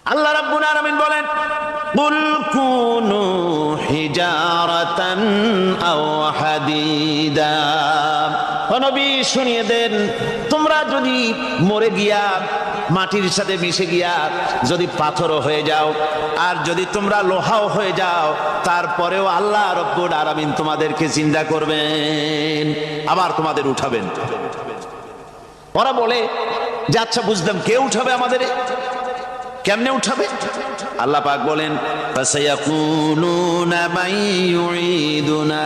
আল্লাহ রাব্বুল আলামিন বলেন, কুল কুনু হিজারাতান আও হাদিদা। ও নবী শুনিয়ে দেন, তোমরা যদি মরে গিয়া মাটির সাথে মিশে গিয়া যদি পাথরও হয়ে যাও, আর যদি তোমরা লোহাও হয়ে যাও, তারপরেও আল্লাহ রাব্বুল আলামিন তোমাদেরকে জিন্দা করবেন, আবার তোমাদের উঠাবেন। ওরা বলে যে আচ্ছা বুঝলাম, কে উঠাবে আমাদের, কেমনে উঠাবে? আল্লাহ পাক বলেন, ফাসায়াকুলুনা মান ইউঈদুনা।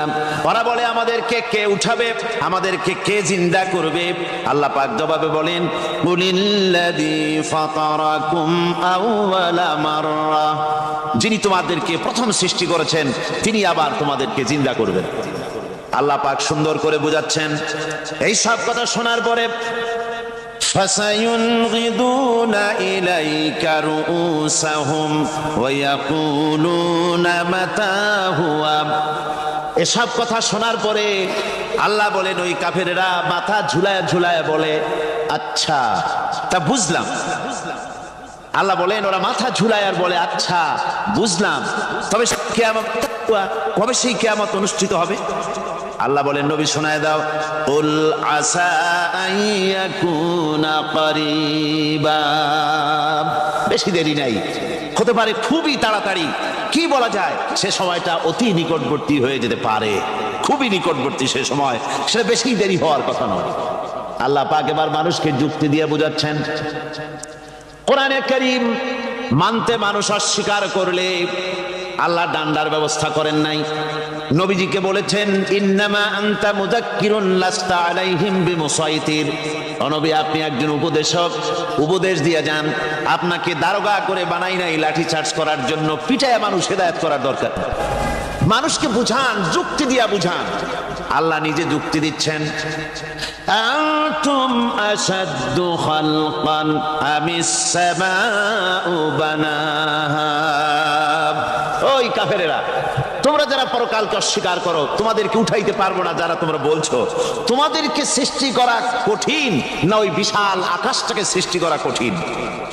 ওরা বলে আমাদেরকে কে উঠাবে, আমাদেরকে কে জিন্দা করবে? আল্লাহ পাক জবাবে বলেন, কুলিল্লাযী ফাতারাকুম আউওয়ালা মাররা। যিনি তোমাদেরকে প্রথম সৃষ্টি করেছেন তিনি আবার তোমাদেরকে জিন্দা করবেন। আল্লাহ পাক সুন্দর করে বোঝাচ্ছেন। এই সব কথা শোনার পরে فَسَيُنْغِضُونَ إِلَيْكَ رُؤُوسَهُمْ وَيَقُولُونَ مَتَى هُوَ। এসব কথা শোনার পরে আল্লাহ বলেন, ওই কাফেরেরা মাথা ঝুলায় ঝুলায় বলে, আচ্ছা তা বুঝলাম। আল্লাহ বলেন, ওরা মাথা ঝুলায় আর বলে, আচ্ছা বুঝলাম, তবে কিয়ামত কবে সেই কিয়ামত অনুষ্ঠিত হবে? আল্লাহ বলেন, নবী শোনায় দাও, কুল আসা আইয়াকুনা করিবা। বেশি দেরি নাই, হতে পারে খুবই তাড়াতাড়ি। কি বলা যায়, সে সময়টা অতি নিকটবর্তী হয়ে যেতে পারে, খুবই নিকটবর্তী সে সময়, সেটা বেশি দেরি হওয়ার কথা নয়। আল্লাহ পাক এবার মানুষকে যুক্তি দিয়ে বোঝাচ্ছেন। কোরআনে কারীম মানতে মানুষ অস্বীকার করলে আল্লাহ ডান্ডার ব্যবস্থা করেন নাই। নবীজিকে বলেছেন, ইন্নামা আনতা মুযাক্কিরুন লাস্তা আলাইহিম বিমুসাইতির। ও নবী, আপনি একজন উপদেশক, উপদেশ দিয়ে যান। আপনাকে দারোগা করে বানাই নাই লাঠি চার্জ করার জন্য, পিটায় মানুষ হেদায়েত করার দরকার। মানুষকে বুঝান, যুক্তি দিয়া বুঝান। আল্লাহ নিজে যুক্তি দিচ্ছেন, আনতুম আশাদ্দু খালকান আমিস সামাউ বানাহা। ওই কাফেরেরা, তোমরা যারা পরকালকে অস্বীকার করো, তোমাদেরকে উঠাইতে পারবো না যারা তোমরা বলছো, তোমাদেরকে সৃষ্টি করা কঠিন না ওই বিশাল আকাশটাকে সৃষ্টি করা কঠিন?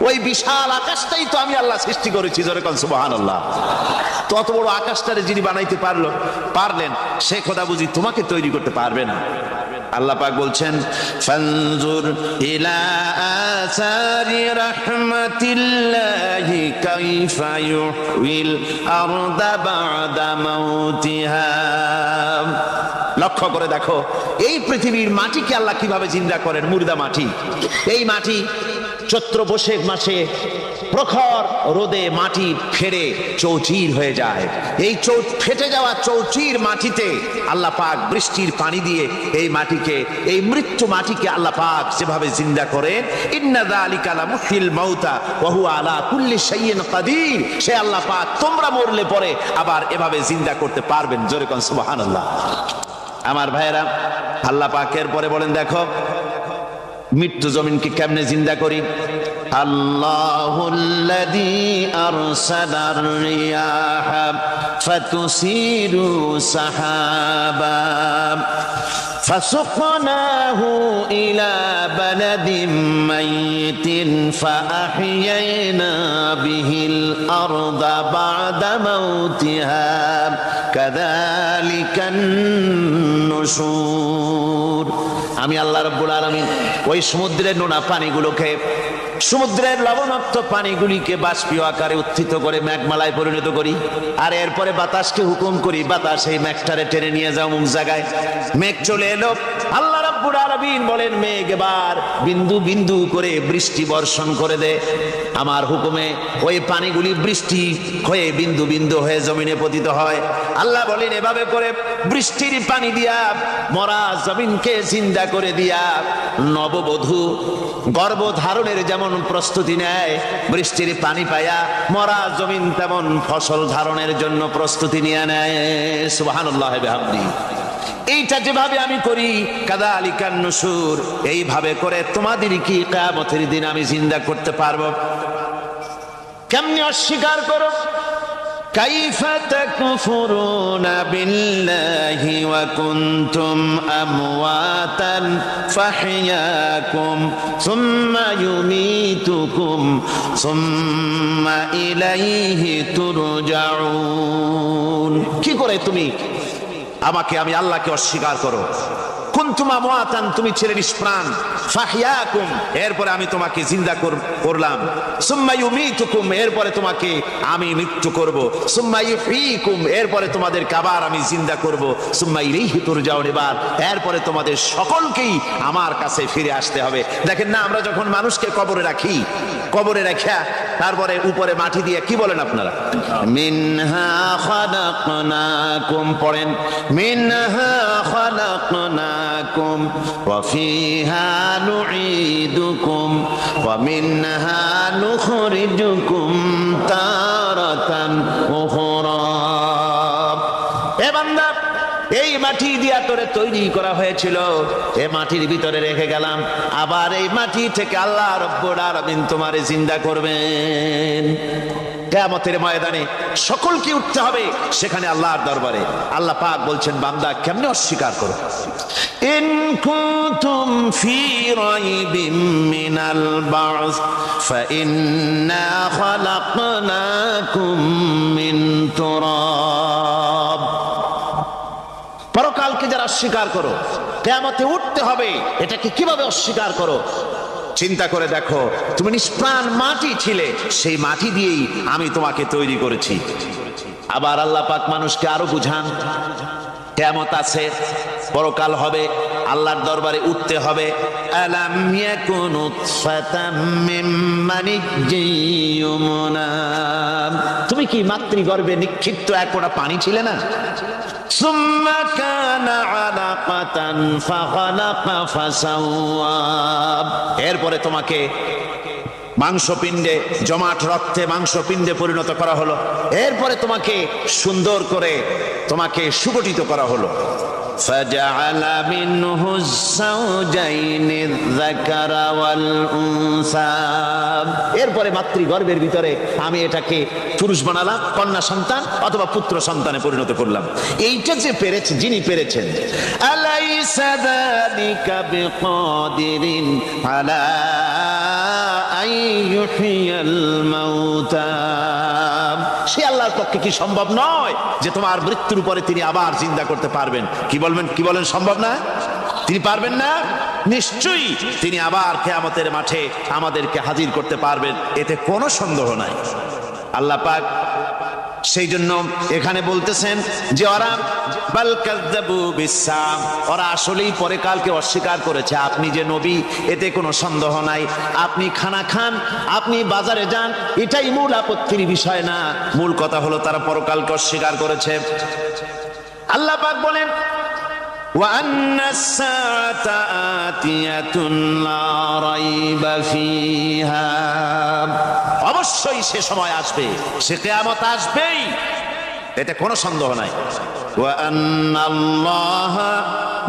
ওই বিশাল আকাশটাই তো আমি আল্লাহ সৃষ্টি করেছি, জোরে কোন সুবহানাল্লাহ। তো অত বড় আকাশটারে যিনি বানাইতে পারলেন, সে কথা বুঝি তোমাকে তৈরি করতে পারবে না? আল্লাহ পাক বলছেন, ফানজুর ইলা আসারি রাহমাতিল্লাহি কাইফা ইউহিল আরদা বাদা মাউতিহা। লক্ষ্য করে দেখো, এই পৃথিবীর মাটিকে আল্লাহ কিভাবে জিন্দা করেন। মুর্দা মাটি, এই মাটি চৈত্র বৈশাখ মাসে প্রখর রোদে মাটি ফেটে চৌচির হয়ে যায়। এই ফেটে যাওয়া চৌচির মাটিতে আল্লাহ পাক বৃষ্টির পানি দিয়ে এই মাটিকে, এই মৃত্যু মাটিকে আল্লাহ পাক যেভাবে জিন্দা করেন, ইন্না যালিকা লামুহিল মাউতা ওয়া হুয়া আলা কুল্লি শাইইন কাদির। সে আল্লাহ পাক তোমরা মরলে পরে আবার এভাবে জিন্দা করতে পারবেন। জোরে কোন সুবহানাল্লাহ। আমার ভাইয়েরা, আল্লাহ পাকের পরে বলেন, দেখো মৃত্যু জমিনকে কেমনে জিন্দা করি। আল্লাহুল্লাযী আরসালার রিয়াহা ফাতুসিরু সাহাবা فسقناه إلى بلد ميت فأحيينا به الأرض بعد موتها كذلك النشور। আমি আল্লাহ রাব্বুল আলামিন ওই সমুদ্রের নোনা পানিগুলোকে, সমুদ্রের লবণাক্ত পানিগুলিকে বাষ্পীয় আকারে উত্থিত করে মেঘমালায় পরিণত করি, আর এরপরে বাতাসকে হুকুম করি, বাতাস এই মেঘটারে টেনে নিয়ে যাও মুখ জায়গায়। মেঘ চলে এলো। আল্লাহ রাব্বুল আলামিন বলেন, মেঘ এবার বিন্দু বিন্দু করে বৃষ্টি বর্ষণ করে দে আমার হুকুমে। ওই পানিগুলি বৃষ্টি হয়ে বিন্দু বিন্দু হয়ে জমিনে পতিত হয়। আল্লাহ বলেন, এভাবে করে বৃষ্টির পানি দিয়া মরা জমিনকে জিন্দা করে দিয়া নববধূ গর্ভধারণের যেমন প্রস্তুতি নেয়, বৃষ্টির পানি পায়া মরা জমিন তেমন ফসল ধারণের জন্য প্রস্তুতি নিয়ে নেয়। সুবহানাল্লাহ বিহামদি। এইটা যেভাবে আমি করি, কাযালিকান নুশুর, এইভাবে করে তোমাদের কি কিয়ামতের দিন আমি জিন্দা করতে পারবো। কেমনে অস্বীকার করো? কাইফা তাকফুরুনা বিল্লাহি ওয়া কুনতুম আমওয়াতান ফাহইয়াকুম সুম্মা ইউমীতুকুম সুম্মা ইলাইহি তুরজাউন। কি করে তুমি আমাকে, আমি আল্লাহকে অস্বীকার করো? কুনতুম আমওয়াতান, তুমি ছিলে নিষ্প্রাণ, ফাহইয়াকুম, এরপরে আমি তোমাকে জিন্দা করলাম, সুম্মা ইউমীতুকুম, এরপরে তোমাকে আমি মৃত্যু করব, সুম্মা ইউহয়ীকুম, এরপরে তোমাদেরকে আবার আমি জিন্দা করব, সুম্মা ইলাইহি তুরজাউন, এরপরে তোমাদের সকলকেই আমার কাছে ফিরে আসতে হবে। দেখেন না, আমরা যখন মানুষকে কবরে রাখি, কবরে রাখা তারপরে উপরে মাটি দিয়ে কি বলেন আপনারা? মিনহা খালাকনাকুম, পড়েন মিনহা খালাকনাকুম ওয়া ফিহা নুঈদুকুম ওয়া মিনহা নুখরিজুকুম তারাতান উখরা। এ বান্দা, এই মাটি দিয়া তোরে তৈরি করা হয়েছিল, এ মাটির ভিতরে রেখে গেলাম, আবার এই মাটি থেকে আল্লাহ রব্বুল আলামিন তোমারে জিন্দা করবেন। কিয়ামতের ময়দানে সকলকে উঠতে হবে সেখানে আল্লাহর দরবারে। আল্লাহ পাক বলছেন, বান্দা কেমনে অস্বীকার করো? ইন কুনতুম ফি রাইবিম মিনাল বা'স ফাইন্না খালাকনাকুম মিন তুরাব। পরকালকে যারা অস্বীকার করো, কিয়ামতে উঠতে হবে, এটাকে কিভাবে অস্বীকার করো? চিন্তা করে দেখো, তুমি নিষ্প্রাণ মাটি ছিলে, সেই মাটি দিয়েই আমি তোমাকে তৈরি করেছি। আবার আল্লাহ পাক মানুষকে আরো বুঝান, কিয়ামত আছে, পরকাল হবে, আল্লাহর দরবারে উঠতে হবে। আলাম ইয়াকুন নুতফাতাম মিন মানিয়্যিন ইউমনা, তুমি কি মাতৃগর্ভে নিক্ষিপ্ত এক ফোঁটা পানি ছিলে না? সুম্মা কানা আলাকাতান ফাখালাকা ফাসাওয়া, এরপরে তোমাকে মাংসপিণ্ডে, জমাট রক্তে মাংসপিণ্ডে পরিণত করা হলো, এরপরে তোমাকে সুন্দর করে তোমাকে সুগঠিত করা হলো। ফাজআলা মিনহু যাওজাইনি যাকারা ওয়াল উনসা, এরপরে মাতৃগর্ভের ভিতরে আমি এটাকে পুরুষ বানালাম, কন্যা সন্তান অথবা পুত্র সন্তানে পরিণত করলাম। এইটা যে পেরেছে, যিনি পেরেছেন, আলাইসা যালিকা বিকাদিরিন আলা আইয়ুহিয়াল মাউতা, সে আল্লাহর পক্ষে কি সম্ভব নয় যে তোমার মৃত্যুর পরে তিনি আবার জিন্দা করতে পারবেন? কি বলবেন, কি বলেন, সম্ভব না? তিনি পারবেন না? নিশ্চয়ই তিনি আবার কিয়ামতের মাঠে আমাদেরকে হাজির করতে পারবেন, এতে কোনো সন্দেহ নাই। আল্লাহ পাক সেই জন্য এখানে বলতেছেন যে ওরা বাল কাযযাবু বিসসাম, ওরা আসলেই পরকালকে অস্বীকার করেছে। আপনি যে নবী, এতে কোনো সন্দেহ নাই। আপনি খানা খান, আপনি বাজারে যান, এটাই মূল আপত্তির বিষয় না। মূল কথা হলো তারা পরকালকে অস্বীকার করেছে। আল্লাহ পাক বলেন, ওয়া আন্নাস সাআতা আতিয়াতুন লা রাইবা ফিহা, অবশ্যই সে সময় আসবে, সে কিয়ামত আসবেই, এতে কোনো সন্দেহ নাই। ওয়া আন্নাল্লাহা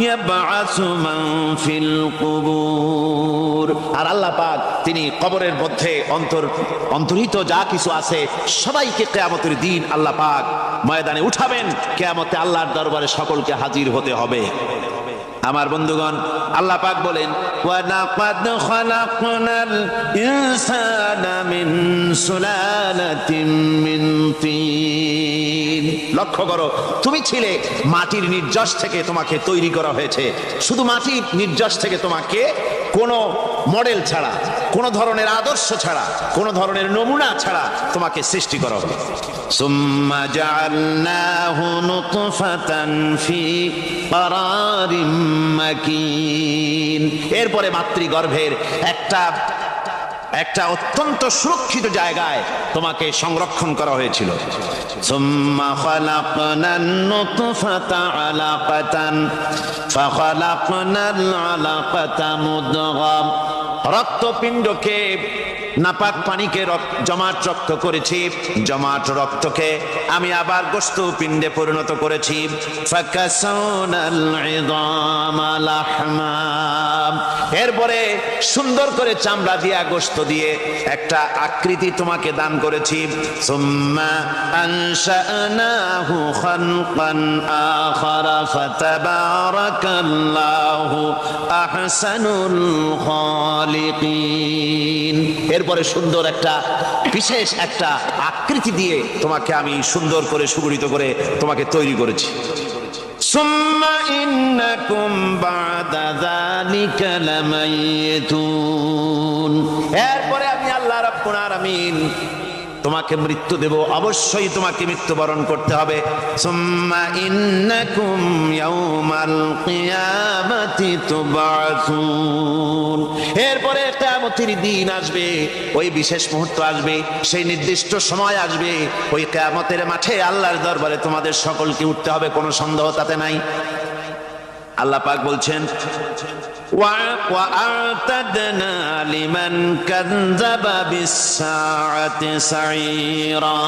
ইয়াবআসু মান ফিল কুবুর, আর আল্লাহ পাক তিনি কবরের মধ্যে অন্তর্হিত যা কিছু আছে সবাইকে কিয়ামতের দিন আল্লাহ পাক ময়দানে উঠাবেন। কিয়ামতে আল্লাহর দরবারে সকলকে হাজির হতে হবে। আমার বন্ধুগণ, আল্লাহ পাক বলেন, ওয়া লাকাদ খালাকনাল ইনসানা মিন সুলালাতিন মিন তিন। লক্ষ্য করো, তুমি ছিলে মাটির নির্যাস থেকে, তোমাকে তৈরি করা হয়েছে। শুধু মাটির নির্যাস থেকে তোমাকে কোনো মডেল ছাড়া, কোনো ধরনের আদর্শ ছাড়া, কোনো ধরনের নমুনা ছাড়া তোমাকে সৃষ্টি করা হবে। সুম্মা জাআলনাহু নুতফাতান ফি ক্বারারিম মাকিন, এরপরে মাতৃগর্ভের একটা অত্যন্ত সুরক্ষিত জায়গায় তোমাকে সংরক্ষণ করা হয়েছিল। সুম্মা খালাকনান নুতফাতা আলাকাতান ফাখালাকনাল আলাকাতা মুদগা, রক্তপিণ্ডকে নাপাক পানিকে জমাট রক্ত করেছি, জমাট রক্তকে আমি আবার গোশত পিণ্ডে পরিণত করেছি। ফাকাসাউনাল ইযামা লাহমা, এরপরে সুন্দর করে চামড়া দিয়া গোশত দিয়ে একটা আকৃতি তোমাকে দান করেছি। সুম্মা আনশানাহু খালকান আখারা ফাতাবারাকাল্লাহু আহসানুল খালিকিন, এরপরে সুন্দর একটা বিশেষ একটা আকৃতি দিয়ে তোমাকে আমি সুন্দর করে সুগঠিত করে তোমাকে তৈরি করেছি। সুম্মা ইন্নাকুম বা'দা যালিকা লামাইতুন, এরপরে আমি আল্লাহ রাব্বুল আলামিন তোমাকে মৃত্যু দেব, অবশ্যই তোমাকে মৃত্যুবরণ করতে হবে। সুম্মা ইন্নাকুম ইয়াউমাল কিয়ামাতি তুবআসুন, এরপরে কিয়ামতের দিন আসবে, ওই বিশেষ মুহূর্ত আসবে, সেই নির্দিষ্ট সময় আসবে, ওই কিয়ামতের মাঠে আল্লাহর দরবারে তোমাদের সকলকে উঠতে হবে, কোনো সন্দেহ তাতে নাই। আল্লাহ পাক বলছেন وَأَعْتَدْنَا لِمَنْ كَذَّبَ بِالسَّاعَةِ سَعِيرًا,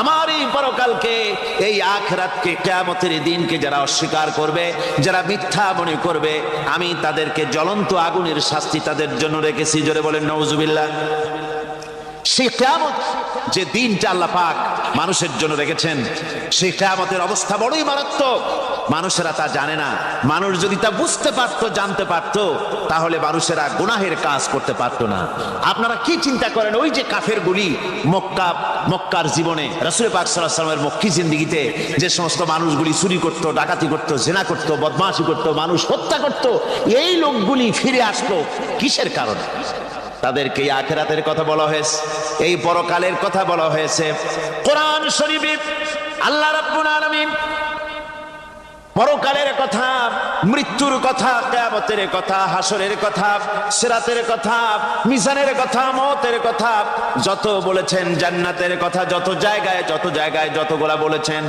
আমার এই পরকালকে, এই আখিরাতকে, কিয়ামতের দিনকে যারা অস্বীকার করবে, যারা মিথ্যা মনে করবে, আমি তাদেরকে জ্বলন্ত আগুনের শাস্তি তাদের জন্য রেখেছি। জোরে বলেন নাউজুবিল্লাহ। সেই কিয়ামত যে দিনটা আল্লাহ পাক মানুষের জন্য রেখেছেন, সেই কিয়ামতের অবস্থা বড়ই মারাত্মক। মানুষেরা তা জানে না। মানুষ যদি তা বুঝতে পারতো, জানতে পারতো, তাহলে মানুষেরা গুনাহের কাজ করতে পারতো না। আপনারা কি চিন্তা করেন, ওই যে কাফেরগুলি মক্কার জীবনে, রাসূল পাক সাল্লাল্লাহু আলাইহি ওয়াসাল্লামের মক্কি জিন্দেগিতে যে সমস্ত মানুষগুলি চুরি করতো, ডাকাতি করতো, জিনা করতো, বদমাশি করতো, মানুষ হত্যা করতো, এই লোকগুলি ফিরে আসলো কিসের কারণে? তাদেরকে এই আখিরাতের কথা বলা হয়েছে, এই পরকালের কথা বলা হয়েছে। কোরআন শরীফে আল্লাহ রাব্বুল আলামিন পরকালের কথা, মৃত্যুর কথা, কিয়ামতের কথা, হাসরের কথা, সিরাতের কথা, মিজানের কথা, মওতের কথা যত বলেছেন, জান্নাতের কথা যত জায়গায় যতগুলা বলেছেন,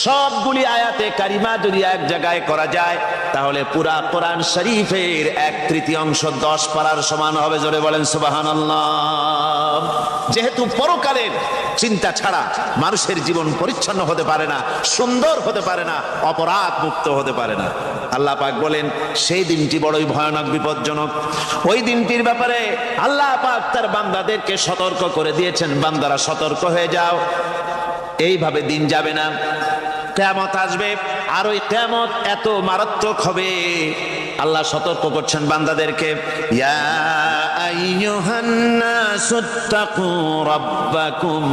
সবগুলি আয়াতে কারিমা যদি এক জায়গায় করা যায়, তাহলে পুরা কোরআন শরীফের 1/3 10 পারার সমান হবে। জোরে বলেন সুবহানাল্লাহ। যেহেতু পরকালের চিন্তা ছাড়া মানুষের জীবন পরিচ্ছন্ন হতে পারে না, সুন্দর হতে পারে না, অপরাধ মুক্ত হতে পারে না। আল্লাহ পাক বলেন সেই দিনটি বড়ই ভয়ানক, বিপজ্জনক। ওই দিনটির ব্যাপারে আল্লাহ পাক তার বান্দাদেরকে সতর্ক করে দিয়েছেন, বান্দারা সতর্ক হয়ে যাও, এইভাবে দিন যাবে না, কিয়ামত আসবে। আর ওই কিয়ামত এত মারাত্মক হবে, আল্লাহ সতর্ক করছেন বান্দাদেরকে। ইয়া আইয়ুহান নাসুত্তাকু রাব্বাকুম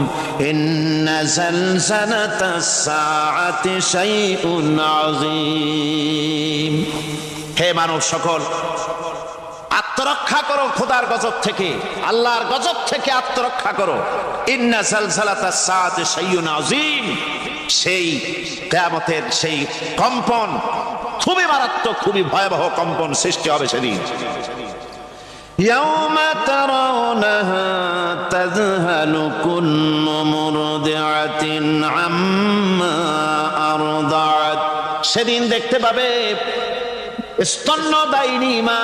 ইন্না যালজালাতাস সাআতি শাইউন আযীম, হে মানব সকল, আত্মরক্ষা করো খোদার গজব থেকে, আল্লাহর গজব থেকে আত্মরক্ষা করো। ইন্না যালজালাতাস সাআতি শাইউন আযীম, সেই কিয়ামতের সেই কম্পন খুবই মারাত্মক, খুবই ভয়াবহ কম্পন সৃষ্টি হবে সেদিন। ইয়াউমা তারাউনাহা তাযহালু কুল্লু মুরদিআতিন আম্মা আরদাআত, সেদিন দেখতে পাবে স্তন্যদায়িনী মা,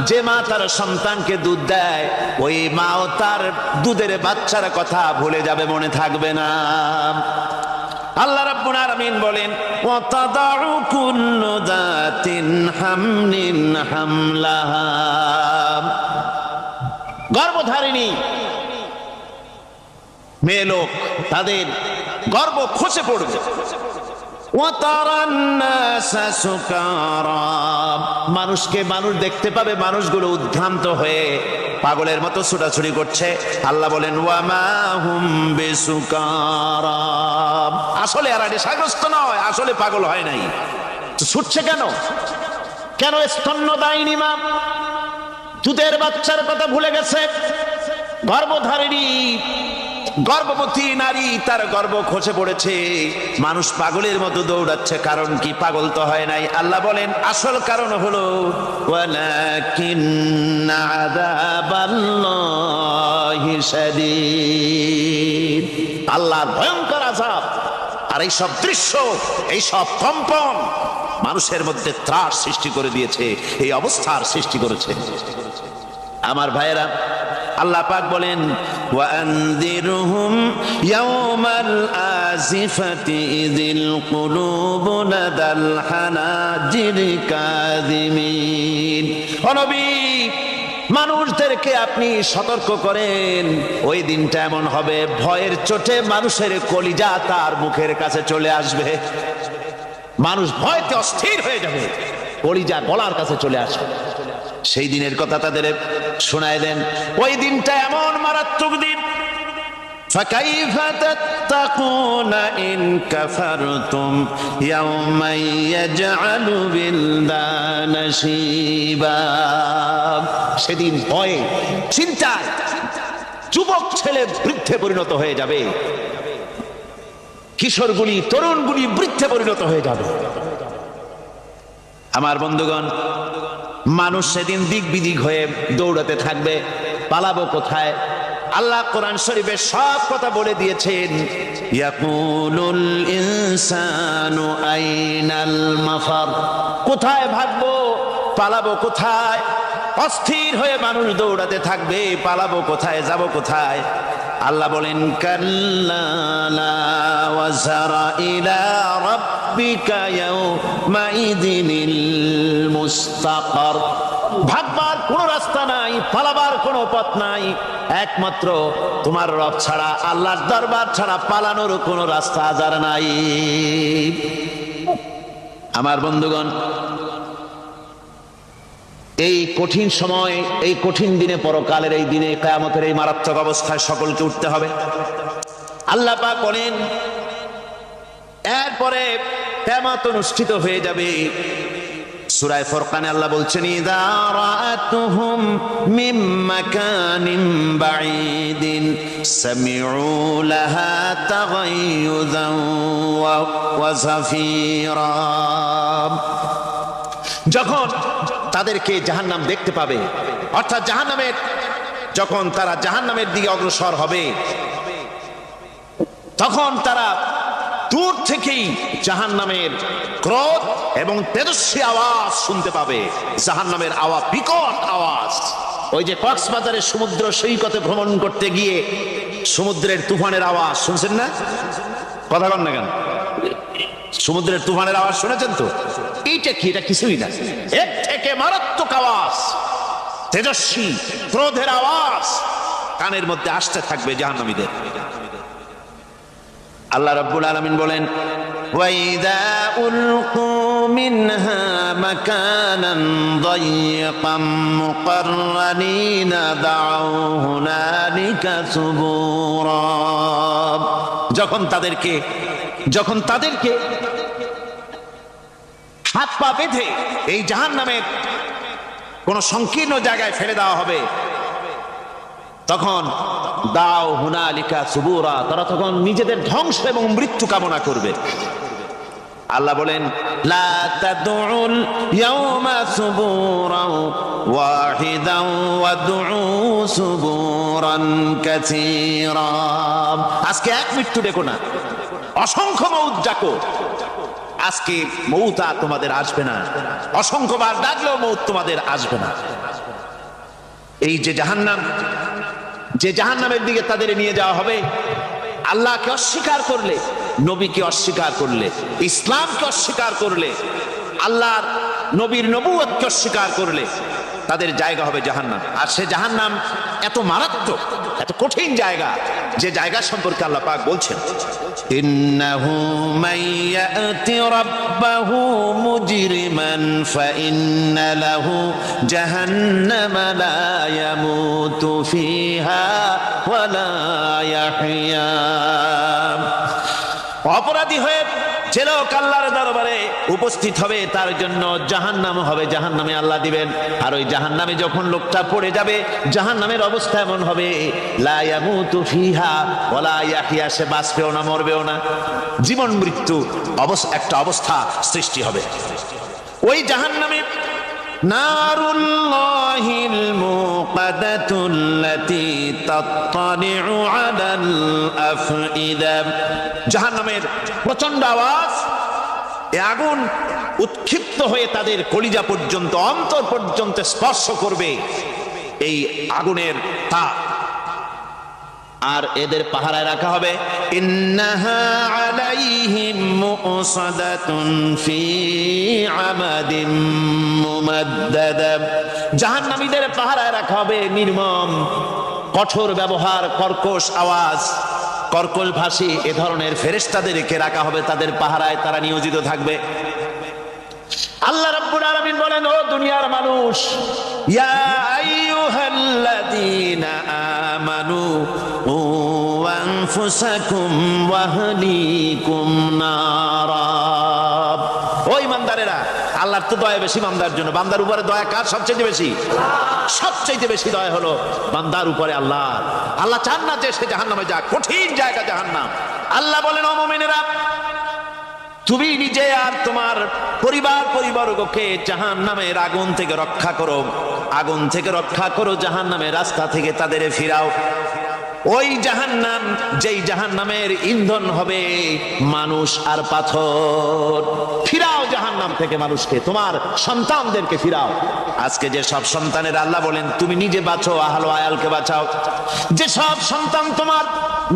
যে মা তার সন্তানকে দুধ দেয়, ওই মাও তার দুধের বাচ্চার কথা ভুলে যাবে, মনে থাকবে না। আল্লাহ রাব্বুল আলামিন বলেন ওয়া তাদাউ কুল্লু যাতিন হামলিন হামলাহা, গর্ভধারিণী মেয়ে লোক তাদের গর্ভ খসে পড়বে। ওয়া তারান নাসা সুকারা, মানুষকে মানুষ দেখতে পাবে, মানুষগুলো উদ্ভ্রান্ত হয়ে পাগলের মতো ছুটাছুটি করছে। আল্লাহ বলেন ওয়া মা হুম বিসুকারা, আসলে এরা নেশাগ্রস্ত নয়, আসলে পাগল হয় নাই। ছুটছে কেন? কেন? স্তন্যদায়িনী মা দুধের বাচ্চার কথা ভুলে গেছে। গর্ভধারিণী গর্ভবতী নারী, তার গর্ভ খসে পড়েছে, মানুষ পাগলের মতো দৌড়াচ্ছে। কারণ কি? পাগল তো হয় নাই। আল্লাহ বলেন আসল কারণ হলো ওয়ালাকিন্না আযাবাল্লাহি শাদীদ, আল্লাহর ভয়ঙ্কর আযাব। আর এই সব দৃশ্য, এই সব কম্পন মানুষের মধ্যে ত্রাস সৃষ্টি করে দিয়েছে, এই অবস্থার সৃষ্টি করেছে। আমার ভাইয়েরা, আল্লাহ পাক বলেন ওয়ানযিরহুম ইয়াওমাল আজিফাতি ইযিল কুলুবু লাদাল হানাজির কাযিমিন। ও নবী, মানুষদেরকে আপনি সতর্ক করেন, ওই দিনটা এমন হবে ভয়ের চোটে মানুষের কলিজা তার মুখের কাছে চলে আসবে। মানুষ ভয়তে অস্থির হয়ে যাবে, কলিজা গলার কাছে চলে আসবে। সেই দিনের কথা তাদের শোনায় দেন। ওই দিনটা এমন মারাত্মক দিন। فكيف تتقون إن كفرتم يوما يجعل الولدان شيبا। সেদিন ভয়ে চিন্তায় যুবক ছেলে বৃদ্ধে পরিণত হয়ে যাবে, কিশোরগুলি তরুণগুলি বৃদ্ধে পরিণত হয়ে যাবে। আমার বন্ধুগণ, মানুষ সেদিন দিক বিদিক হয়ে দৌড়াতে থাকবে, পালাবো কোথায়? আল্লাহ কোরআন শরীফে সব কথা বলে দিয়েছেন। ইয়াকুলুল ইনসানু আইনাল মাফার, কোথায় ভাগবো, পালাবো কোথায়? অস্থির হয়ে মানুষ দৌড়াতে থাকবে, পালাবো কোথায়, যাব কোথায়? আল্লাহ বলেন কাল্লা লা ওয়াজারা ইলা রাব্বিকা ইয়াউমাইযিনিল মুস্তাকার। ভাগবার কোনো রাস্তা নাই, পালাবার কোনো পথ নাই, একমাত্র তোমার রব ছাড়া, আল্লাহর দরবার ছাড়া পালানোর কোনো রাস্তা আজার নাই। আমার বন্ধুগণ, এই কঠিন সময়, এই কঠিন দিনে, পরকালের এই দিনে, কিয়ামতের এই মারাত্মক অবস্থায় সকলকে উঠতে হবে। আল্লাহ পাক বলেন এরপরে কিয়ামত অনুষ্ঠিত হয়ে যাবে। সূরা ফুরকানে আল্লাহ বলছেন ইযা রাআতুহুম মিন মাকানিন বাঈদিন সামিউ লাহা তাগায়ুযান ওয়া যাফীরা। যখন তাদেরকে জাহান্নাম দেখতে পাবে, অর্থাৎ জাহান্নামের, যখন তারা জাহান্নামের দিকে অগ্রসর হবে, তখন তারা দূর থেকেই জাহান্নামের ক্রোধ এবং তেজস্বী আওয়াজ শুনতে পাবে। জাহান্নামের আওয়াজ, বিকট আওয়াজ। ওই যে কক্সবাজারের সমুদ্র সৈকতে ভ্রমণ করতে গিয়ে সমুদ্রের তুফানের আওয়াজ শুনছেন না? কথা বল না কেন? সমুদ্রের তুফানের আওয়াজ শুনেছেন তো? এইটা কি? এটা কিছুই না, এর থেকে মারাত্মক আওয়াজ, তেজস্বী ক্রোধের আওয়াজ কানের মধ্যে আসতে থাকবে জাহান্নামীদের। আল্লাহ রাব্বুল আলামিন বলেন ওয়াইদা উলকু মিনহা মাকানান দায়িকাম মুকাররানিনা দাউ হুনালিকা সুবুরা। যখন তাদেরকে হাত পা বেঁধে এই জাহান্নামের কোন সংকীর্ণ জায়গায় ফেলে দেওয়া হবে, তখন দাও হুনালিকা সুবুরা, তারা তখন নিজেদের ধ্বংস এবং মৃত্যু কামনা করবে। আল্লাহ বলেন লা তাদউল ইয়াওমা সুবুরা ওয়াহিদান ওয়াদউ সুবুরান কাসীরা। আজকে এক মৃত্যু ডেকো না, অসংখ্য মউত ডাকো। আজকে মউত আর তোমাদের আসবে না, অসংখ্যবার ডাকলেও মউত তোমাদের আসবে না। এই যে জাহান্নাম, যে জাহান্নামের দিকে তাদের নিয়ে যাওয়া হবে, আল্লাহকে অস্বীকার করলে, নবীকে অস্বীকার করলে, ইসলামকে অস্বীকার করলে, আল্লাহর নবীর নবুয়তকে অস্বীকার করলে তাদের জায়গা হবে জাহান্নাম। আর সে জাহান্নাম এত মারাত্মক, এত কঠিন জায়গা, যে জায়গা সম্পর্কে আল্লাহ পাক বলছেন ইন্নাহু মাইয়াতি রাব্বাহু মুজরিমান ফাইন্না লাহু জাহান্নামা লা ইয়ামুতু ফিহা ওয়া লা ইয়াহইয়া। অপরাধী হয়ে যে লোক আল্লাহর দরবারে উপস্থিত হবে, তার জন্য জাহান্নাম হবে, জাহান্নামে আল্লাহ দিবেন। আর ওই জাহান্নামে যখন লোকটা পড়ে যাবে, জাহান্নামের অবস্থা এমন হবে লা ইয়ামুতু ফিহা ওয়া লা ইয়াহইয়া, সে বাঁচবেও না, মরবেও না, জীবন মৃত্যু একটা অবস্থা সৃষ্টি হবে। ওই জাহান্নামে নারুল্লাহিল মুকাদাতুল্লাতী তাত্তালিউ আলাল আফইদা। জাহান্নামের প্রচন্ড আওয়াজ, এই আগুন উৎক্ষিপ্ত হয়ে তাদের কলিজা পর্যন্ত, অন্তর পর্যন্ত স্পর্শ করবে। এই আগুনের তাপ আর এদের পাহারায় রাখা হবে। ইন্নাহা আলাইহিম মুসাদাতুন ফি আমাদিম মুমাদ্দাদা, জাহান্নামীদের পাহারায় রাখা হবে নির্মম, কঠোর ব্যবহার, কর্কশ আওয়াজ, কর্কশ ভাষী এ ধরনের ফেরেশতাদেরকে রাখা হবে তাদের পাহারায়, তারা নিয়োজিত থাকবে। আল্লাহ রাব্বুল আলামিন বলেন, ও দুনিয়ার মানুষ, ইয়া আইয়ুহাল্লাযীনা আমানু ও আনফুসাকুম ওয়া আহলিকুম নারা। ও ঈমানদারেরা, আল্লাহর তো দয়া বেশি বান্দার জন্য। বান্দার উপরে দয়া কার সবচেয়ে বেশি? সবচেয়ে বেশি দয়া হলো বান্দার উপরে আল্লাহ। আল্লাহ চান না যে সে জাহান্নামে যাক, কঠিন জায়গা জাহান্নাম। আল্লাহ বলেন, ও মুমিনেরা, তুমি নিজে আর তোমার পরিবারবর্গকে জাহান্নামের আগুন থেকে রক্ষা করো, আগুন থেকে রক্ষা করো, জাহান্নামের রাস্তা থেকে তাদের ফিরাও। ওই জাহান্নাম, যেই জাহান্নামের ইন্ধন হবে মানুষ আর পাথর। ফিরাও জাহান্নাম থেকে মানুষকে, তোমার সন্তানদেরকে ফিরাও। আজকে যে সব সন্তানের আল্লাহ বলেন তুমি নিজে বাঁচো, আহল আয়ালকে বাঁচাও। যে সব সন্তান তোমার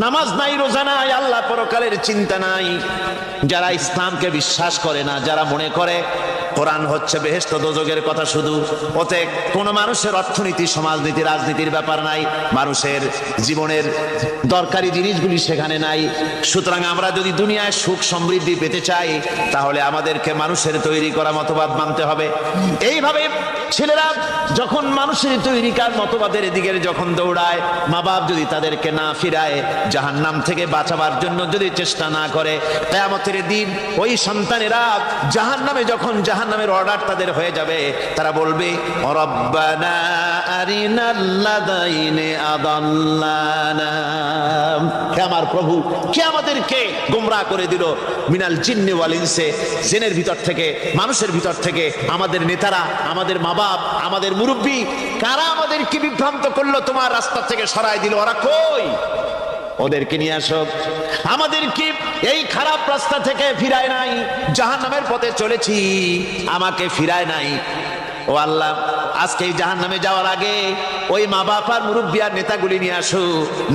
নামাজ নাই, রোজা নাই, আল্লাহ পরকালের চিন্তা নাই, যারা ইসলামকে বিশ্বাস করে না, যারা মনে করে কোরআন হচ্ছে বেহেশত দোজখের কথা শুধু, ওতে কোনো মানুষের অর্থনীতি, সমাজনীতি, রাজনীতির ব্যাপার নাই, মানুষের জীবনের দরকারি জিনিসগুলি সেখানে নাই। সুতরাং আমরা যদি দুনিয়ায় সুখ সমৃদ্ধি পেতে চাই, তাহলে আমাদেরকে মানুষের তৈরি করা মতবাদ মানতে হবে। এইভাবে ছেলেরা যখন মানুষের তৈরিকার মতবাদের দিকে যখন দৌড়ায়, মা বাপ যদি তাদেরকে না ফিরায়, জাহান্নাম থেকে বাঁচাবার জন্য যদি চেষ্টা না করে, কিয়ামতের দিন ওই সন্তানেরা জাহান্নামে, যখন জাহান্নামের অর্ডার তাদের হয়ে যাবে, তারা বলবে, রব্বানা আরিনাল্লাযাইনি আদাল্লানা, হে আমার প্রভু, কে আমাদেরকে গোমরাহ করে দিল, মিনাল জিন্নি ওয়াল ইনসি, জিনের ভিতর থেকে, মানুষের ভিতর থেকে, আমাদের নেতারা, আমাদের মা বাপ, আমাদের মুরব্বী, কারা আমাদেরকে বিভ্রান্ত করলো, তোমার রাস্তা থেকে সরাই দিল, ওরা কই? ওদেরকে নিয়ে আসো। আমাদেরকে এই খারাপ রাস্তা থেকে ফিরায় নাই, জাহান্নামের পথে চলেছি, আমাকে ফিরায় নাই। ও আল্লাহ, আজকে এই জাহান্নামে যাওয়ার আগে ওই মা বাপ আর মুরব্বি আর নেতাগুলি নিয়ে আসো।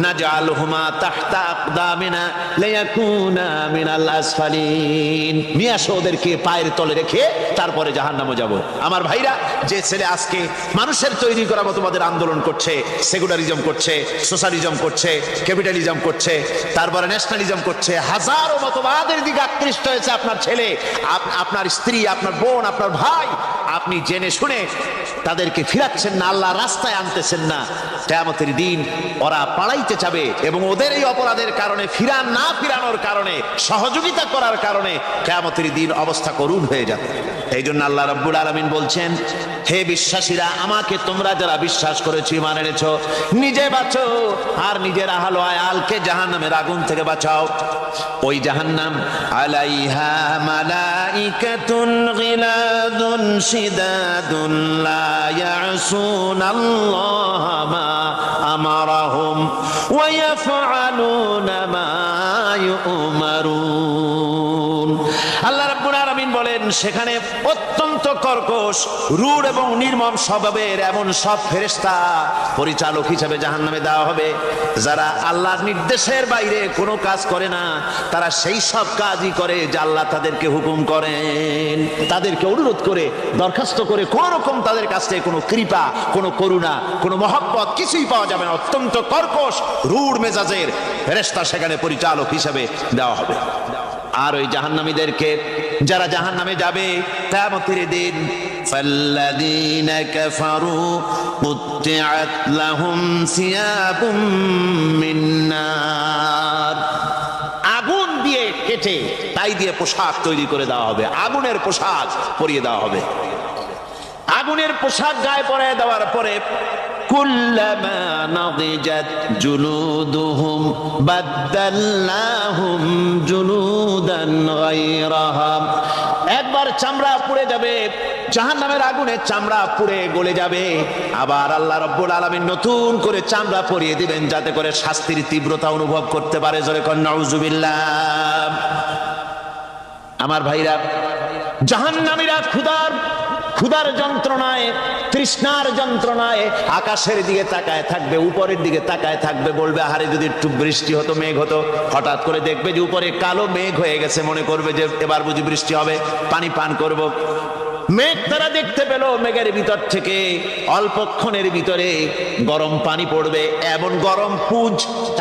নাজআলহুমা তাহতা আকদামিনা লিয়াকুনা মিনাল আসফালিন, নিয়ে আসো, ওদেরকে পায়ের তলে রেখে তারপরে জাহান্নামে যাব। আমার ভাইরা, যে ছেলে আজকে মানুষের তৈরি করা মতবাদের আন্দোলন করছে, সেকুলারিজম করছে, সোশ্যালিজম করছে, ক্যাপিটালিজম করছে, তারপরে ন্যাশনালিজম করছে, হাজারো মতবাদের দিকে আকৃষ্ট হয়েছে আপনার ছেলে, আপনার স্ত্রী, আপনার বোন, আপনার ভাই, আপনি জেনে শুনে তাদেরকে ফিরাচ্ছেন না, আল্লাহ রাস্তায় আনতেছেন না। কিয়ামতের দিন ওরা পালাইতে যাবে, এবং ওদের এই অপরাধের কারণে, না ফিরানোর কারণে, সহযোগিতা করার কারণে কিয়ামতের দিন অবস্থা করুণ হয়ে যাবে। এই জন্য আল্লাহ রাব্বুল আলামিন বলছেন, হে বিশ্বাসীরা, আমাকে তোমরা যারা বিশ্বাস করেছো, ঈমান এনেছো, নিজে বাঁচো আর নিজের আহল আয়ালকে জাহান্নামের আগুন থেকে বাঁচাও। ওই জাহান্নাম আলাইহা মালাইকাতুন গিলাদুন শিদাদুন লা ইয়াসুনাল্লাহা মা আমারাহুম ওয়া ইয়াফআলুনা মা ইউমারুন। আল্লাহ রাব্বুল আলামিন বলেন, সেখানে অত্যন্ত কর্কশ, রূঢ় এবং নির্মম স্বভাবের এমন সব ফেরেশতা পরিচালক হিসেবে জাহান্নামে দেওয়া হবে, যারা আল্লাহর নির্দেশের বাইরে কোনো কাজ করে না, তারা সেই সব কাজই করে যা আল্লাহ তাদেরকে হুকুম করেন। তাদেরকে অনুরোধ করে, দরখাস্ত করে কোন রকম তাদের কাছ থেকে কোনো কৃপা, কোনো করুণা, কোনো মহব্বত কিছুই পাওয়া যাবে না। অত্যন্ত কর্কশ, রূঢ় মেজাজের ফেরেশতা সেখানে পরিচালক হিসেবে দেওয়া হবে। আর ওই জাহান্নামীদেরকে, যারা জাহান্নামে যাবে কিয়ামতের দিন, ফাল্লাযীনা কাফারু কুত্তিআত লাহুম সিয়াবুম মিন নার, আগুন দিয়ে কেটে তাই দিয়ে পোশাক তৈরি করে দেওয়া হবে, আগুনের পোশাক পরিয়ে দেওয়া হবে। আগুনের পোশাক গায়ে পরিয়ে দেওয়ার পরে, কুল্লামা নাদিজাত জুলুদুহুম বাদদালনাহুম জুলুদান গায়রাহা, একবার চামড়া পুড়ে যাবে, জাহান্নামের আগুনে চামড়া পুড়ে গলে যাবে, আবার আল্লাহ রাব্বুল আলামিন নতুন করে চামড়া পরিয়ে দিবেন, যাতে করে শাস্তির তীব্রতা অনুভব করতে পারে। জোরে কোন নাউজুবিল্লাহ। আমার ভাইরা, জাহান্নামীরা ক্ষুধার যন্ত্রণায়, তৃষ্ণার যন্ত্রণায় আকাশের দিকে তাকায় থাকবে, উপরের দিকে তাকায় থাকবে, বলবে আহারে যদি একটু বৃষ্টি হতো, মেঘ হতো। হঠাৎ করে দেখবে যে উপরে কালো মেঘ হয়ে গেছে, মনে করবে যে এবার বুঝি বৃষ্টি হবে, পানি পান করব। মেঘ তারা দেখতে পেল, মেঘের ভিতর থেকে অল্পক্ষণের ভিতরে গরম পানি পড়বে, এমন গরম পুঁজ,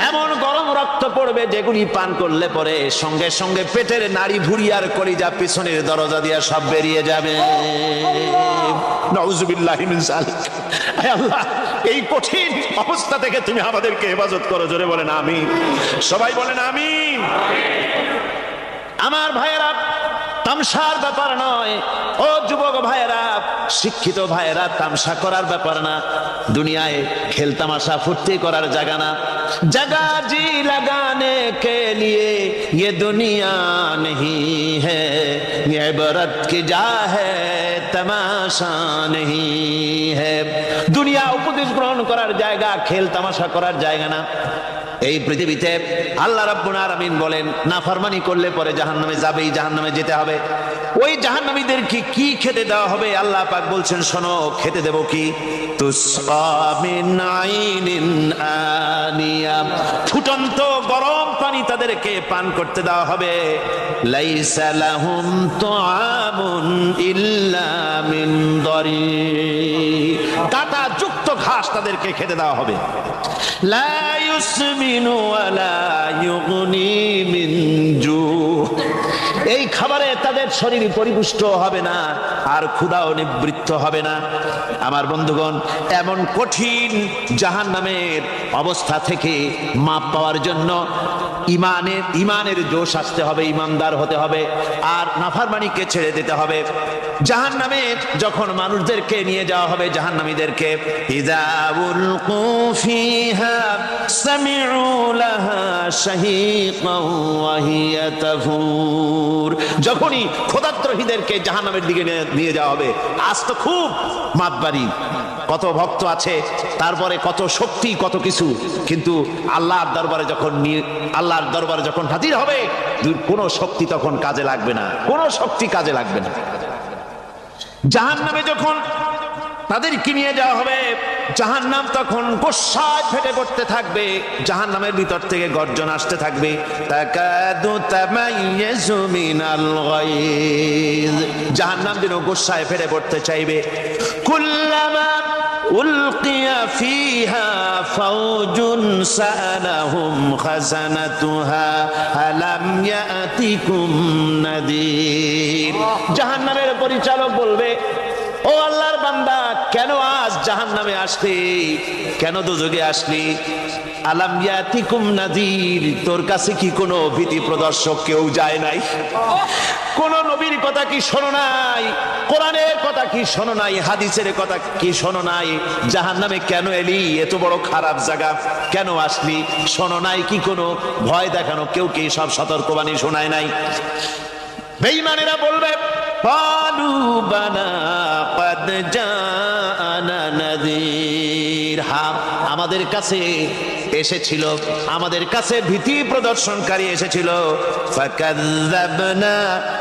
এমন গরম রক্ত পড়বে যেগুলি পান করলে পরে সঙ্গে সঙ্গে পেটের নাড়ি ভুঁড়ি আর কলিজা পিছনের দরজা দিয়ে সব বেরিয়ে যাবে। নাউজুবিল্লাহি মিন যালিক। হে আল্লাহ, এই কঠিন অবস্থা থেকে তুমি আমাদেরকে হেফাজত করো। জোরে বলেন আমিন। সবাই বলেন আমিন। আমার ভাইয়েরা, তামসার ব্যাপার নয়। ও যুবক ভাইয়েরা, শিক্ষিত ভাইয়েরা, তামসা করার ব্যাপার না। দুনিয়ায় খেল তামাশা ফুর্তি করার জায়গা না। जगह जी लगाने के लिए ये दुनिया नहीं है, ये इबरत की जा है, तमाशा नहीं है। দুনিয়া উপদেশ গ্রহণ করার জায়গা, খেল তামাশা করার জায়গা না। এই পৃথিবীতে আল্লাহ রাব্বুল আলামিন বলেন, নাফরমানি করলে পরে জাহান্নামে যাবেই, জাহান্নামে যেতে হবে। ওই জাহান্নামীদেরকে কি খেতে দেওয়া হবে? আল্লাহ পাক বলছেন, শোনো, খেতে দেব কি? তুসকা মিন আইনিন আনিয়া, ফুটন্ত গরম পানি তাদেরকে পান করতে দেওয়া হবে। লাইসা লাহুম তুআমুন ইল্লা মিন দরি, কাঁটা যুক্ত ঘাস তাদেরকে খেতে দেওয়া হবে। লা ইউসমিনু ওয়ালা ইউগনি মিন জু, এই খাবারে তাদের শরীর পরিপুষ্ট হবে না, আর ক্ষুধাও নিবৃত্ত হবে না। আমার বন্ধুগণ, এমন কঠিন জাহান্নামের অবস্থা থেকে মাপ পাওয়ার জন্য ইমানের জোশ আসতে হবে, ইমানদার হতে হবে, আর নাফরমানিকে ছেড়ে দিতে হবে। জাহান্নামে যখন মানুষদেরকে নিয়ে যাওয়া হবে, জাহান্নামীদেরকে, ইযা উলকু ফিহা সামিউ লাহা শাহীকান ওয়া হিয়া তাফুর, যখনই ক্ষুধার্তহীনদেরকে জাহান্নামের দিকে নিয়ে যাওয়া হবে, আজ তো খুব মাপবাড়ি, কত ভক্ত আছে, তারপরে কত শক্তি, কত কিছু, কিন্তু আল্লাহর দরবারে যখন হাজির হবে, কোনো শক্তি তখন কাজে লাগবে না, কোনো শক্তি কাজে লাগবে না। জাহান্নামে যখন তাদেরকে নিয়ে যাওয়া হবে, জাহান্নাম তখন গোসায় ফেটে পড়তে থাকবে, জাহান্নামের ভিতর থেকে গর্জন আসতে থাকবে, তাকাদু তামাইয়াজু মিনাল গায়জ, জাহান্নাম যেন গোসায় ফেটে পড়তে চাইবে। কুল্লামা উলকিয়া ফিহা ফাওজুন সাআলাহুম খাজানাতুহা আলাম ইয়াতিকুম নাদির, জাহান্নামের পরিচালক বলবে, ও আল্লাহর বান্দা, কেন আজ জাহান্নামে আসলি, কেন দোজখে আসলি? আলাম ইয়াতিকুম নাদির, তোর কাছে কি কোনো ভীতি প্রদর্শক কেউ যায় নাই? কোন নবীর কথা কি শোনো নাই? কোরআনের কথা কি শোনো নাই? হাদিসের কথা কি শোনো নাই? জাহান্নামে কেন এলি? এত বড় খারাপ জায়গা কেন আসলি? শোনো নাই কি? কোনো ভয় দেখানো কেউ কি সব সতর্কবাণী শোনায় নাই? বেঈমানেরা বলবে, ক্বালু বালা ক্বাদ জাআনা নাযীর, হ্যাঁ, আমাদের কাছে এসেছিল, আমাদের কাছে ভীতি প্রদর্শনকারী এসেছিল। ফাকাযযাবনা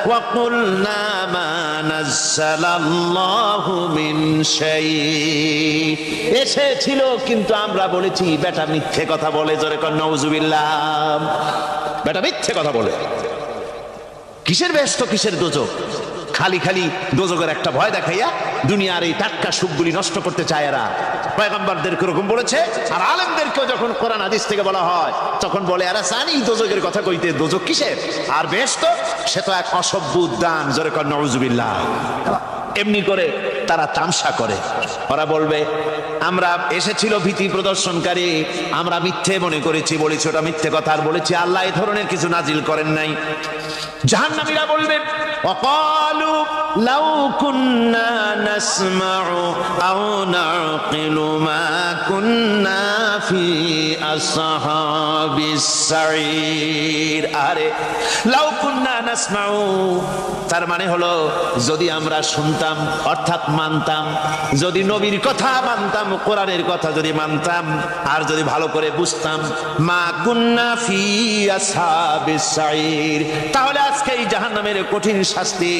ওয়া কুলনা মা নাযালাল্লাহু মিন শাই, এসেছিল কিন্তু আমরা বলেছি বেটা মিথ্যে কথা বলে। জোরে কর নাউযুবিল্লাহ। বেটা মিথ্যে কথা বলে। কিসের বেহেশত, কিসের দোজখ? খালি খালি দোজখের একটা ভয় দেখাইয়া দুনিয়ার এই টাটকা সুখগুলি নষ্ট করতে চায় এরা। পয়গম্বরদেরকে এরকম বলেছে, আর আলেমদেরকেও যখন কোরআন হাদিস থেকে বলা হয় তখন বলে, এরা জানি দোজখের কথা কইতে, দোজখ কিসের? আর বেহেশত সে তো এক অসভ্য উদ্যান। জোরে কর নাউযুবিল্লাহ। এমনি করে তারা তামসা করে। ওরা বলবে, আমরা এসেছিল ভীতি প্রদর্শনকারী, আমরা মিথ্যে মনে করেছি, বলেছি ওটা মিথ্যে কথা, আর বলেছি আল্লাহ এই ধরনের কিছু নাজিল করেন নাই। জাহান্নামীরা বলবে, ওয়াকালু লাউ কুন্না নাসমাউ আও নাকিলু মা কুন্না ফি আসহাবিস সাঈর, আরে লাউ কুন্না নাসমাউ, তার মানে হলো যদি আমরা শুনতাম, অর্থাৎ মানতাম, যদি নবীর কথা মানতাম, কোরআনের কথা যদি মানতাম, আর যদি ভালো করে বুঝতাম, মা কুন্না ফি আসহাবিস সাঈর, তাহলে আজকে এই জাহান্নামের কঠিন শাস্তি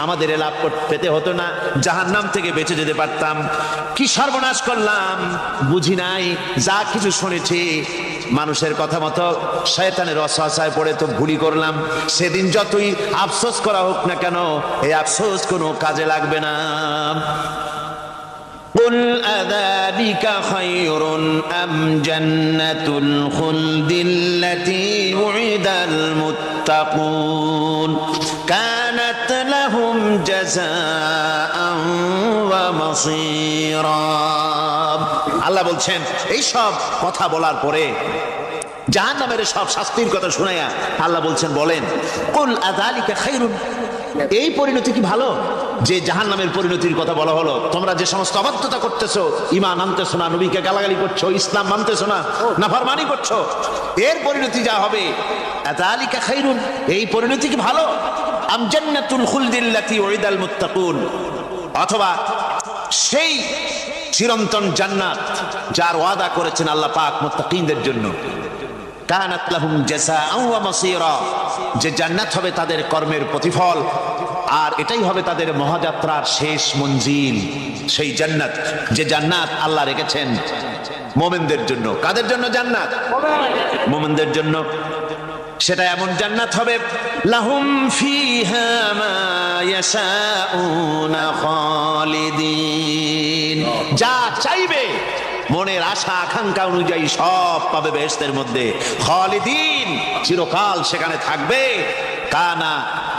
আমাদের লাভ পেতে হতো না, জাহান্নাম থেকে বেঁচে যেতে পারতাম। কি সর্বনাশ করলাম বুঝি নাই, যা কিছু শুনেছি মানুষের কথা মতো শয়তানের ওয়াসওয়াসায় পড়ে তো ভুলই করলাম। সেদিন যতই আফসোস করা হোক না কেন, এই আফসোস কোনো কাজে লাগবে না। قل أذلك خير أم جنة الخلد التي وعد المتقون كانت لهم جزاء ومصيرا। আল্লাহ বলছেন এই সব কথা বলার পরে, জাহান্নামের সব শাস্তির কথা শুনাইয়া আল্লাহ বলছেন, বলেন কুল আযালিকা খায়রুন, এই পরিণতি কি ভালো যে জাহান্নামের পরিণতির কথা বলা হলো? তোমরা যে সমস্ত অবাধ্যতা করতেছো, ঈমান আনতেছো না, নবীকে গালাগালি করছো, ইসলাম মানতেছো না, নাফরমানি করছো, এর পরিণতি যা হবে, আযালিকা খায়রুন, এই পরিণতি কি ভালো? আম জান্নাতুল খুলদিল্লাতী উইদাল মুত্তাকুন, অথবা সেই চিরন্তন জান্নাত যার ওয়াদা করেছেন আল্লাহ পাক মুত্তাকিনদের জন্য, কানাত লাহুম জাযাআন ওয়া মাসীরা, যে জান্নাত হবে তাদের কর্মের প্রতিফল, আর এটাই হবে তাদের মহাযাত্রার শেষ মঞ্জিল। সেই জান্নাত, যে জান্নাত আল্লাহ রেখেছেন মুমিনদের জন্য। কাদের জন্য জান্নাত? মুমিনদের জন্য। সেটা এমন জান্নাত হবে, লাহুম ফিহা মা ইয়াশাউনা খালিদিন, যা চাইবে মনের আশা আকাঙ্ক্ষা অনুযায়ী সব পাবে বেহেশতের মধ্যে। খালিদিন, চিরকাল সেখানে থাকবে। কানা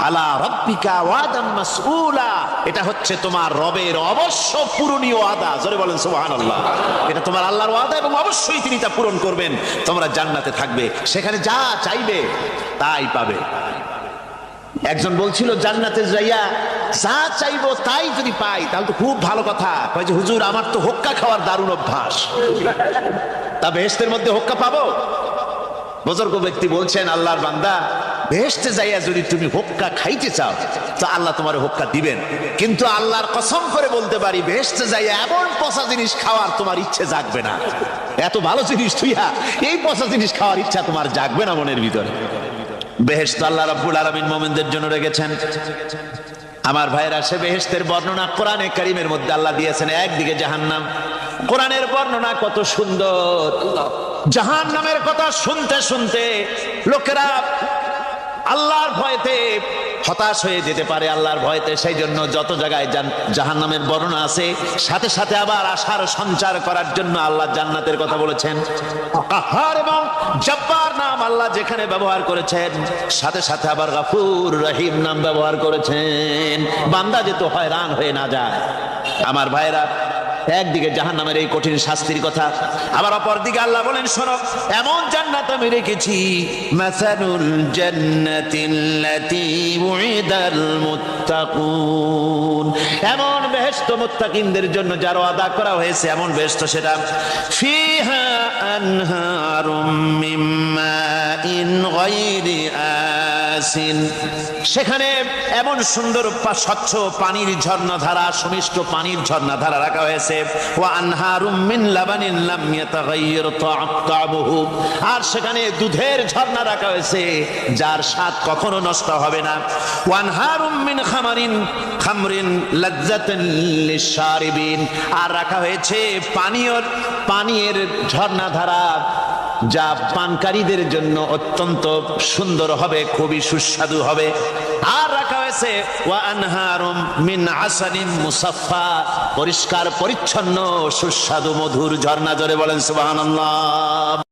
আলা রাব্বিকা ওয়াদাম মাসউলা, এটা হচ্ছে তোমার রবের অবশ্য পূরণীয় ওয়াদা। জোরে বলেন সুবহানাল্লাহ। এটা তোমার আল্লাহর ওয়াদা এবং অবশ্যই তিনি তা পূরণ করবেন। তোমরা জান্নাতে থাকবে, সেখানে যা চাইবে তাই পাবে। একজন বলছিল জান্নাতে যাইয়া যা চাইবো তাই যদি পাই তাহলে তো খুব ভালো কথা। কয় যে হুজুর, আমার তো হোক্কা খাওয়ার দারুণ অভ্যাস, তা বেহেশতের মধ্যে হোক্কা পাবো? বুজুর্গ ব্যক্তি বলছেন, আল্লাহর বান্দা, বেহেশতে যাইয়া যদি তুমি হোক্কা খাইতে চাও তো আল্লাহ তোমার হোক্কা দিবেন, কিন্তু আল্লাহর কসম করে বলতে পারি, বেহেশতে যাইয়া এমন পচা জিনিস খাওয়ার তোমার ইচ্ছে জাগবে না। এত ভালো জিনিস তুইয়া এই পচা জিনিস খাওয়ার ইচ্ছা তোমার জাগবে না মনের ভিতরে। বেহেশত আল্লাহ রাব্বুল আলামিন মুমিনদের জন্য রেখেছেন। আমার ভাইরা, সে বেহেশতের বর্ণনা কোরআনে কারীমের মধ্যে আল্লাহ দিয়েছেন। একদিকে জাহান্নাম, কোরআনের বর্ণনা কত সুন্দর। জাহান্নামের কথা শুনতে শুনতে লোকেরা আল্লাহর ভয়তে হতাশ হয়ে যেতে পারে, আল্লাহর ভয়তে। সেই জন্য যত জায়গায় জাহান্নামের বর্ণনা আছে, সাথে সাথে আবার আশার সঞ্চার করার জন্য আল্লাহ জান্নাতের কথা বলেছেন। কাহার এবং জব্বার নাম আল্লাহ যেখানে ব্যবহার করেছেন, সাথে সাথে আবার গফুর রহিম নাম ব্যবহার করেছেন, বান্দা যেন হয়রান হয়ে না যায়। আমার ভাইরা, একদিকে জাহান্নামের এই কঠিন শাস্তির কথা, আবার অপর দিকে আল্লাহ বলেন, শোনো, এমন জান্নাত আমি রেখেছি, মাসালুল জান্নাতিল্লাতী উইদাল মুত্তাকুন, এমন বেহেশত মুত্তাকিনদের জন্য যার ওয়াদা করা হয়েছে, এমন বেহেশত সেটা, ফিহা আনহারুম মিন মাইন গায়রি আসিন, সেখানে এমন সুন্দর স্বচ্ছ পানির ঝর্ণাধারা, সুমিষ্ট পানির ঝর্ণাধারা রাখা হয়েছে। ওয়া আনহারুম মিন লাবানিন লাম ইয়াতাগায়্যার তা'আমুহু, আর সেখানে দুধের ঝর্ণা রাখা হয়েছে যার স্বাদ কখনো নষ্ট হবে না। ওয়া আনহারুম মিন খামরিন লাযযাতান লিশ-শারিবিন, আর রাখা হয়েছে পানীয়ের ঝর্ণাধারা যা পানকারীদের জন্য অত্যন্ত সুন্দর হবে, খুবই সুস্বাদু হবে। আর রাখা হয়েছে ওয়া আনহারুম মিন আসালিন মুসাফফা, পরিষ্কার পরিচ্ছন্ন সুস্বাদু মধুর ঝর্ণা। জোরে বলেন সুবহানাল্লাহ।